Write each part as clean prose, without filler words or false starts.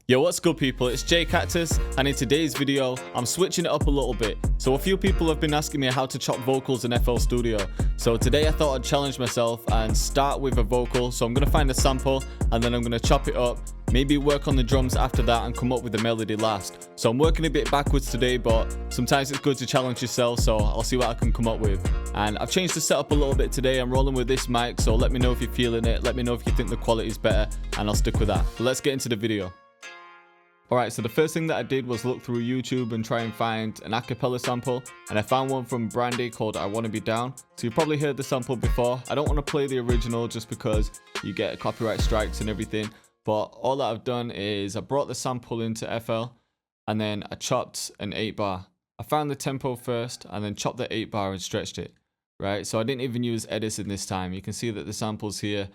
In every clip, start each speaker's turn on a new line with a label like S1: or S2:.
S1: Yo, what's good people, it's JayCactus, and in today's video, I'm switching it up a little bit. So a few people have been asking me how to chop vocals in FL Studio. So today I thought I'd challenge myself and start with a vocal. So I'm going to find a sample and then I'm going to chop it up, maybe work on the drums after that and come up with the melody last. So I'm working a bit backwards today, but sometimes it's good to challenge yourself, so I'll see what I can come up with. And I've changed the setup a little bit today. I'm rolling with this mic, so let me know if you're feeling it, let me know if you think the quality is better, and I'll stick with that. But let's get into the video. Alright, so the first thing that I did was look through YouTube and try and find an acapella sample, and I found one from Brandy called I Wanna Be Down. So you've probably heard the sample before. I don't want to play the original just because you get copyright strikes and everything, but all that I've done is I brought the sample into FL and then I chopped an 8-bar. I found the tempo first and then chopped the 8-bar and stretched it, right? So I didn't even use Edison this time. You can see that the samples here,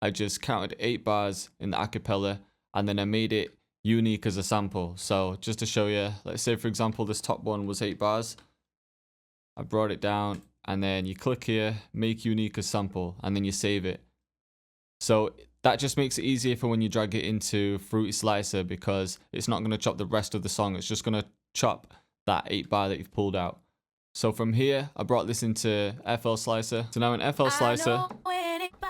S1: I just counted 8 bars in the acapella and then I made it unique as a sample. So just to show you, let's say for example this top one was 8 bars. I brought it down and then you click here, make unique as sample, and then you save it. So that just makes it easier for when you drag it into Fruity Slicer, because it's not going to chop the rest of the song, it's just going to chop that 8 bar that you've pulled out. So from here I brought this into FL Slicer. So now in FL Slicer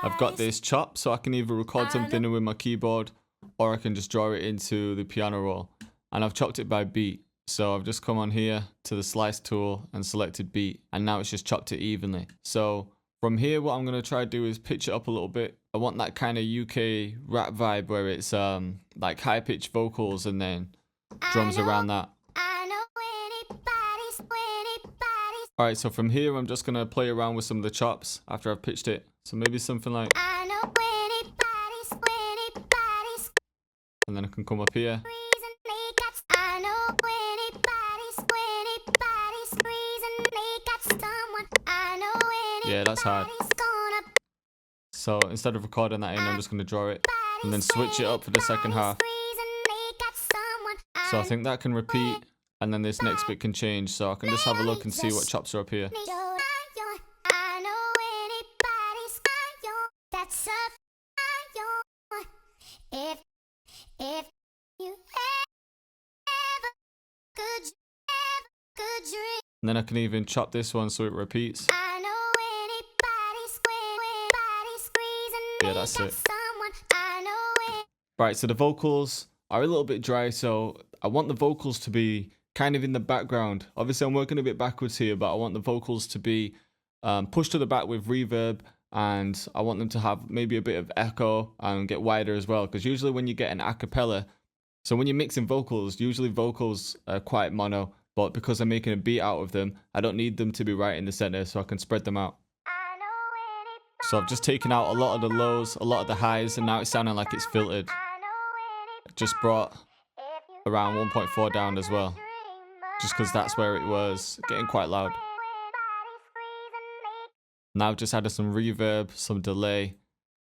S1: I've got this chop, so I can either record something with my keyboard or I can just draw it into the piano roll, and I've chopped it by beat. So I've just come on here to the slice tool and selected beat, and now it's just chopped it evenly. So from here what I'm going to try to do is pitch it up a little bit. I want that kind of UK rap vibe where it's like high pitched vocals and then drums around that. Alright, so from here I'm just going to play around with some of the chops after I've pitched it. So maybe something like, and then I can come up here. Yeah, that's hard. So instead of recording that in, I'm just going to draw it and then switch it up for the second half. So I think that can repeat, and then this next bit can change. So I can just have a look and see what chops are up here. And then I can even chop this one so it repeats. Yeah, that's it. Right, so the vocals are a little bit dry, so I want the vocals to be kind of in the background. Obviously I'm working a bit backwards here, but I want the vocals to be pushed to the back with reverb, and I want them to have maybe a bit of echo and get wider as well, because usually when you get an acapella, so when you're mixing vocals, usually vocals are quite mono, but because I'm making a beat out of them, I don't need them to be right in the center, so I can spread them out. So I've just taken out a lot of the lows, a lot of the highs, and now it's sounding like it's filtered. Just brought around 1.4 down as well, just because that's where it was getting quite loud. Now I've just added some reverb, some delay,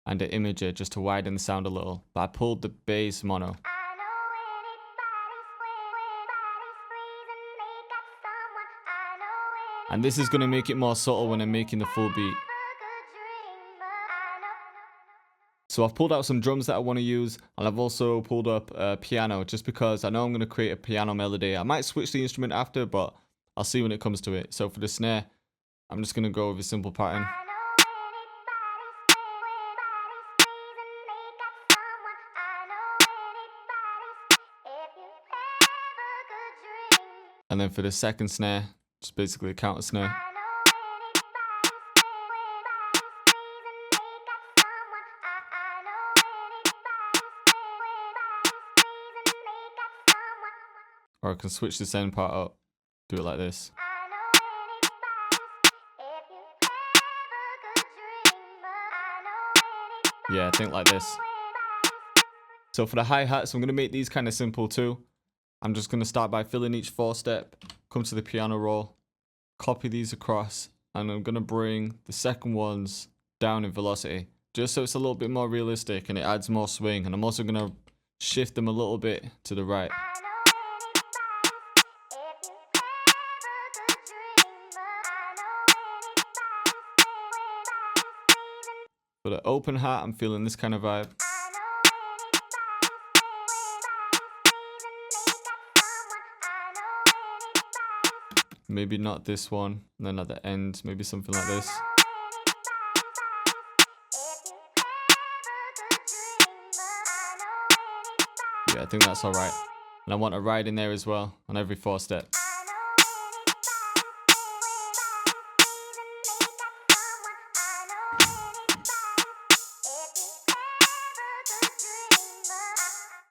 S1: and an imager just to widen the sound a little, but I pulled the bass mono. And this is going to make it more subtle when I'm making the full beat. So I've pulled out some drums that I want to use, and I've also pulled up a piano just because I know I'm going to create a piano melody. I might switch the instrument after, but I'll see when it comes to it. So for the snare, I'm just going to go with a simple pattern. And then for the second snare, just basically a counter snare. Or I can switch this end part up, do it like this. Yeah, I think like this. So for the hi-hats, I'm going to make these kind of simple too. I'm just going to start by filling each 4-step, come to the piano roll, copy these across, and I'm going to bring the second ones down in velocity, just so it's a little bit more realistic and it adds more swing. And I'm also going to shift them a little bit to the right. For the open hat, I'm feeling this kind of vibe. Maybe not this one. And then at the end, maybe something like this. Yeah, I think that's alright. And I want a ride in there as well on every 4 steps.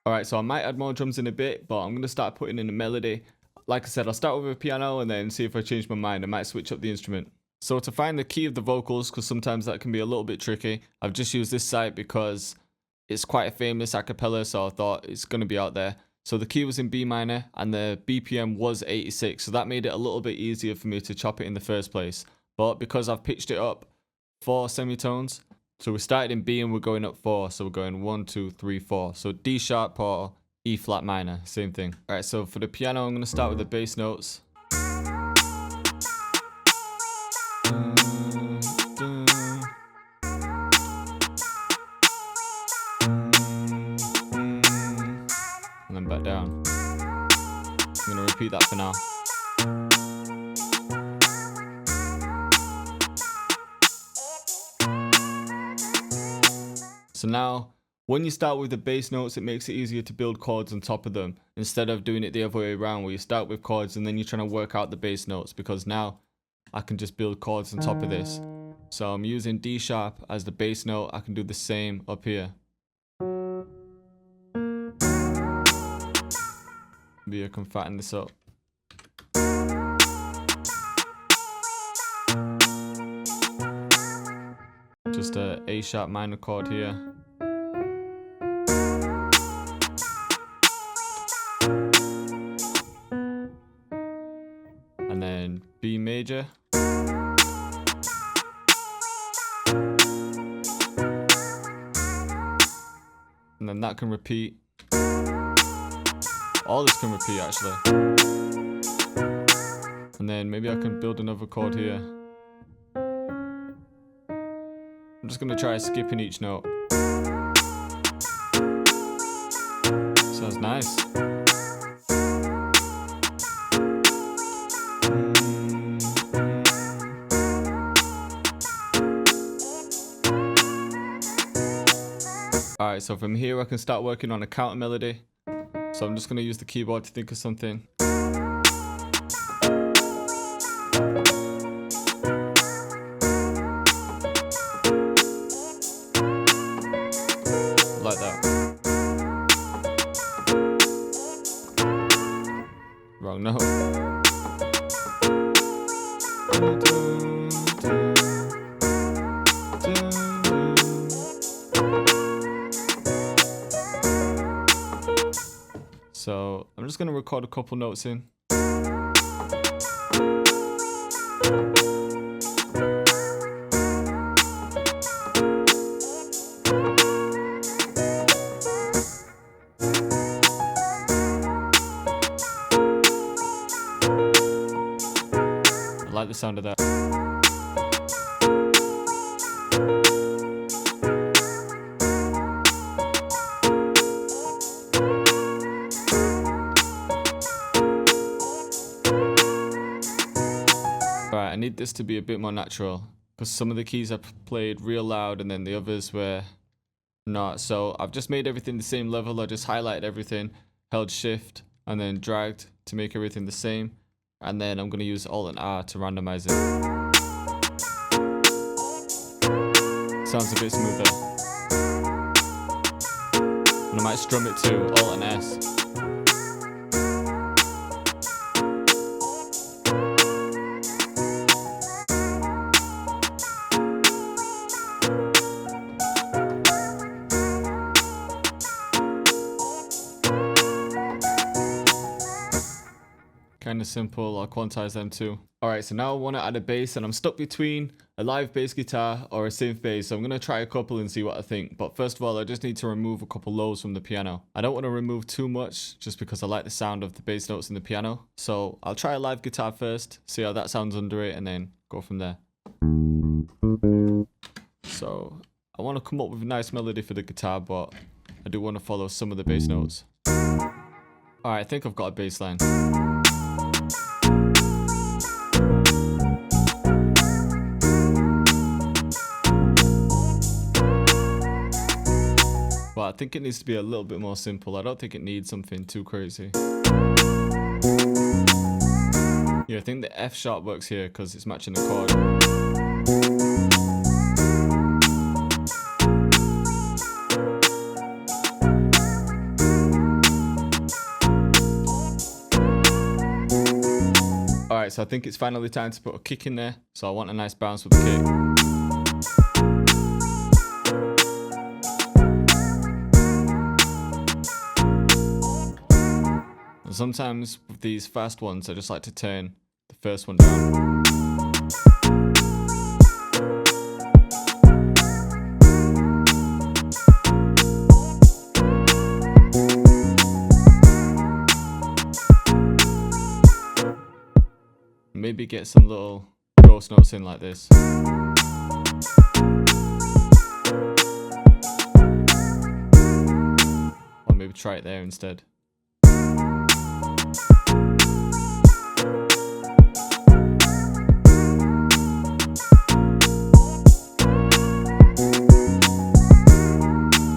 S1: Alright, so I might add more drums in a bit, but I'm going to start putting in a melody. Like I said, I'll start with a piano and then see if I change my mind. I might switch up the instrument. So to find the key of the vocals, because sometimes that can be a little bit tricky, I've just used this site because it's quite a famous a cappella, so I thought it's going to be out there. So the key was in B minor and the BPM was 86, so that made it a little bit easier for me to chop it in the first place. But because I've pitched it up 4 semitones, so we started in B and we're going up 4, so we're going 1, 2, 3, 4. So D sharp or E flat minor, same thing. Alright, so for the piano, I'm going to start with the bass notes. And then back down. I'm going to repeat that for now. So now, when you start with the bass notes, it makes it easier to build chords on top of them, instead of doing it the other way around, where you start with chords and then you're trying to work out the bass notes, because now I can just build chords on top of this. So I'm using D sharp as the bass note. I can do the same up here. Maybe I can fatten this up. Just a A sharp minor chord here. And then B major. And then that can repeat. All this can repeat actually. And then maybe I can build another chord here. I'm just going to try skipping each note. Sounds nice. Alright, so from here I can start working on a counter melody. So I'm just going to use the keyboard to think of something. Like that. Wrong note. So I'm just going to record a couple notes in. I like the sound of that. Alright, I need this to be a bit more natural, because some of the keys I played real loud and then the others were not. So I've just made everything the same level. I just highlighted everything, held shift and then dragged to make everything the same. And then I'm going to use Alt and R to randomize it. Sounds a bit smoother. And I might strum it too, Alt and S. Kind of simple. I'll quantize them too. Alright, so now I want to add a bass and I'm stuck between a live bass guitar or a synth bass. So I'm going to try a couple and see what I think. But first of all, I just need to remove a couple lows from the piano. I don't want to remove too much just because I like the sound of the bass notes in the piano. So I'll try a live guitar first, see how that sounds under it, and then go from there. So I want to come up with a nice melody for the guitar, but I do want to follow some of the bass notes. Alright, I think I've got a bass line. I think it needs to be a little bit more simple. I don't think it needs something too crazy. Yeah, I think the F sharp works here because it's matching the chord. Alright, so I think it's finally time to put a kick in there. So I want a nice bounce with the kick. And sometimes with these fast ones, I just like to turn the first one down. Maybe get some little ghost notes in like this. Or maybe try it there instead.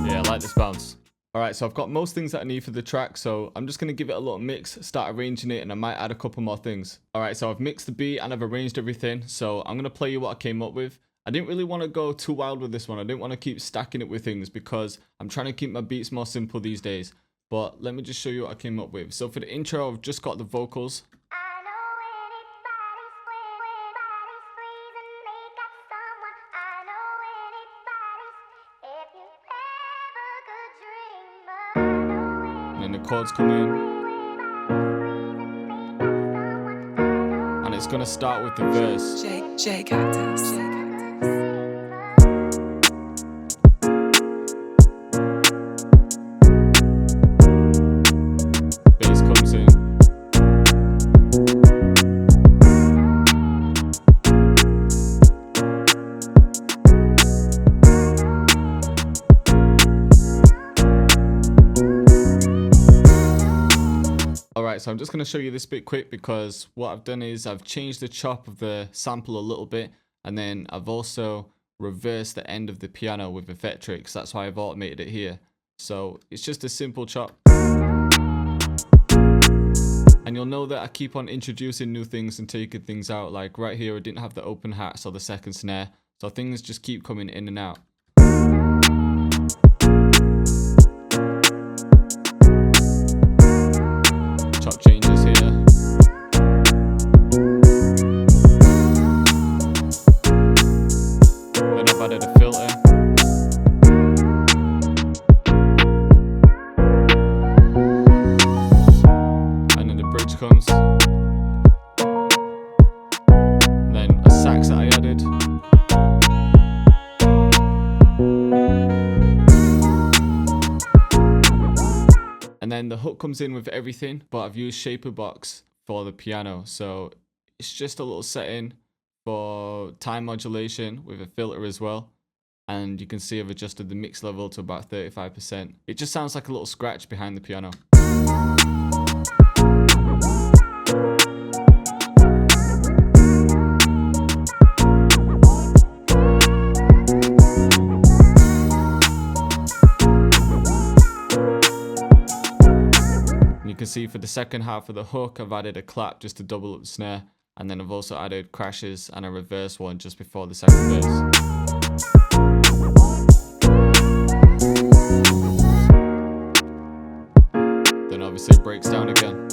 S1: Yeah, I like this bounce. Alright, so I've got most things that I need for the track, so I'm just going to give it a little mix, start arranging it, and I might add a couple more things. Alright, so I've mixed the beat and I've arranged everything, so I'm going to play you what I came up with. I didn't really want to go too wild with this one. I didn't want to keep stacking it with things because I'm trying to keep my beats more simple these days. But let me just show you what I came up with. So for the intro, I've just got the vocals. And then the chords come in. And it's going to start with the verse.
S2: JayCactus.
S1: Bass comes in. Alright, so I'm just going to show you this bit quick because what I've done is I've changed the chop of the sample a little bit, and then I've also reversed the end of the piano with Effectrix. That's why I've automated it here. So it's just a simple chop. And you'll know that I keep on introducing new things and taking things out. Like right here, I didn't have the open hats or the second snare. So things just keep coming in and out. Chop changes here. Then I've added a filter. And then the bridge comes. And then a sax that I added. And then the hook comes in with everything, but I've used Shaper Box for the piano. So it's just a little setting for time modulation with a filter as well. And you can see I've adjusted the mix level to about 35%. It just sounds like a little scratch behind the piano. You can see for the second half of the hook, I've added a clap just to double up the snare. And then I've also added crashes and a reverse one just before the second verse. Then obviously it breaks down again.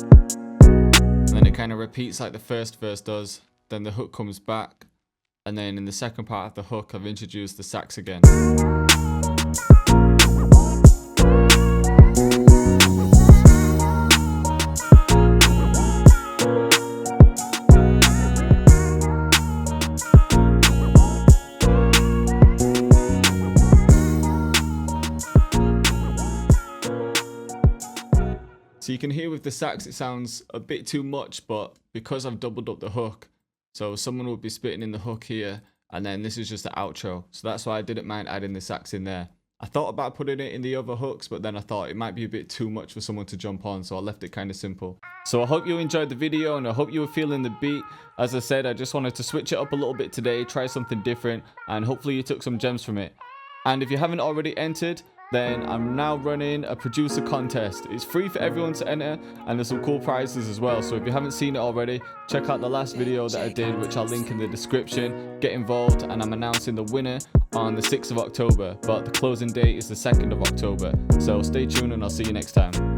S1: And then it kind of repeats like the first verse does. Then the hook comes back. And then in the second part of the hook, I've introduced the sax again. So you can hear with the sax it sounds a bit too much, but because I've doubled up the hook, so someone would be spitting in the hook here, and then this is just the outro. So that's why I didn't mind adding the sax in there. I thought about putting it in the other hooks, but then I thought it might be a bit too much for someone to jump on, so I left it kind of simple. So I hope you enjoyed the video, and I hope you were feeling the beat. As I said, I just wanted to switch it up a little bit today, try something different, and hopefully you took some gems from it. And if you haven't already entered, then I'm now running a producer contest. It's free for everyone to enter, and there's some cool prizes as well. So if you haven't seen it already, check out the last video that I did, which I'll link in the description. Get involved, and I'm announcing the winner on the 6th of October, but the closing date is the 2nd of October. So stay tuned, and I'll see you next time.